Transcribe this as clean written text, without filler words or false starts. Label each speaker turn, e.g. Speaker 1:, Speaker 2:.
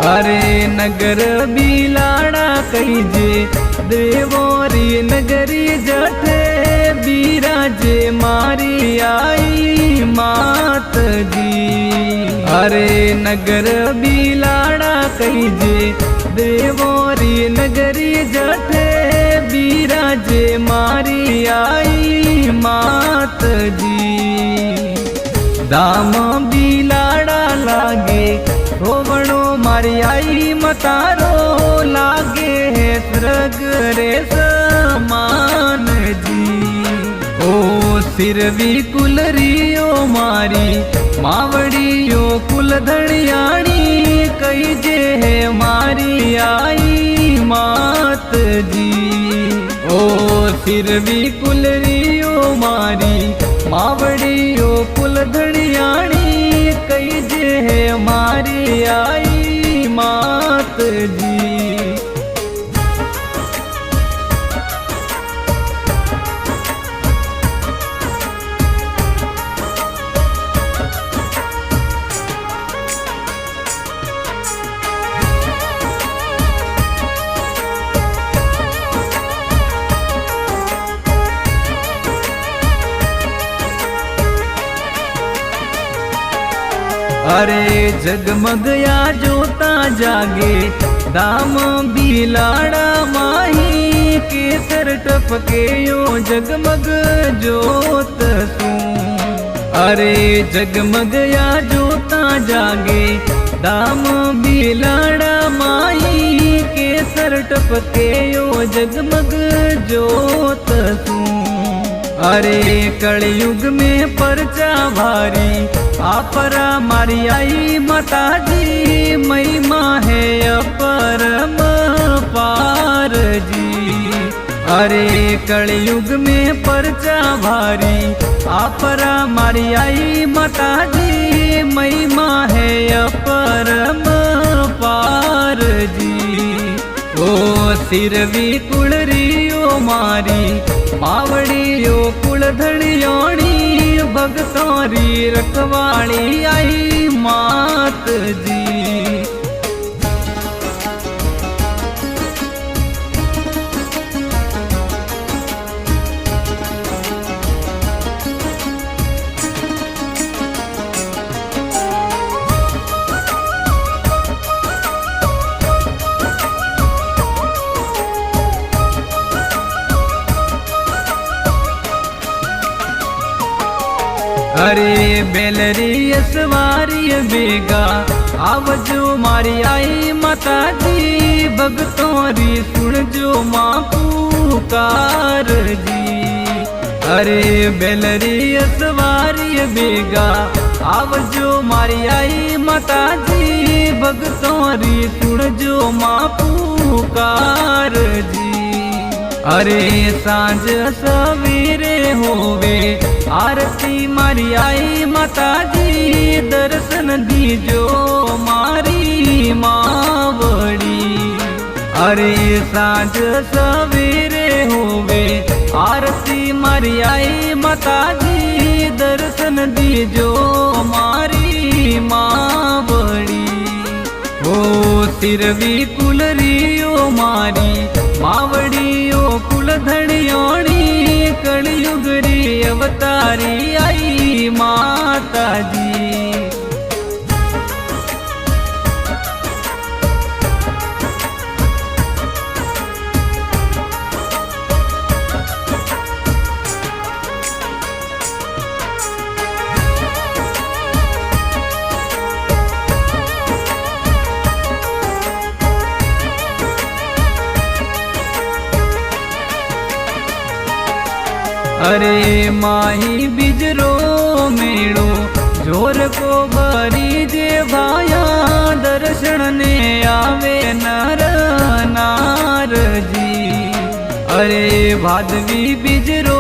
Speaker 1: अरे नगर बिलाड़ा कहीजे देवोरी नगरी जठे बिराजे मारी आई मात जी। अरे नगर बिलाड़ा कहीजे देवोरी नगरी जठे बिराजे मारी आई मात जी। दाम बिलाड़ा लागे रोवणो मारी आई मतारो लागे है स्वर्ग रे समान जी। ओ सिरवी कुलरियो मारी मावड़ियो कुल धड़ियाणी कही जे है मारी आई मात जी। ओ सिरवी कुलरियो मारी मावड़ियो कुल धड़ियाणी कही जे है मारी आई मात जी। अरे जगमगया जोता जागे दाम बिलाड़ा माही केसर टपके यो जगमग जोत सू। अरे जगमगया जोता जागे दाम बिलाड़ा माही केसर टपके यो जगमग जोत सू। अरे कलयुग में परचा भारी आपरा मारी आई माता जी महिमा है अपरम पार जी। अरे कलयुग में परचा भारी आपरा मारी आई माता जी महिमा है अपरम पार जी। ओ सिरवी कुलरियो मारी मावड़ियो कुल धड़ियोणी भगतोरी रखवाली आई मात जी। अरे बेलरी सवारी बेगा आवजो मारी आई माता जी भगतोरी सुन जो माँ पुकार जी। अरे बेलरी सवारी बेगा आवजो मारी आई माता जी भगतोरी सुन जो माँ पुकार जी। अरे सांझ सवेरे होवे आरती मारी आई माता जी दर्शन दीजो मारी मावड़ी। अरे सांझ सवेरे होवे आरती मारी आई माता जी दर्शन दीजो मारी मावड़ी। ओ सिरवी कुलरियो मारी मावड़ियो कुल धड़ियोणी कलयुगरी अवतारी आई माता जी। अरे माही बिजरो मेड़ो जोर को भरी जे भाया दर्शन ने आवे नर नार जी। अरे भादवी बिजरो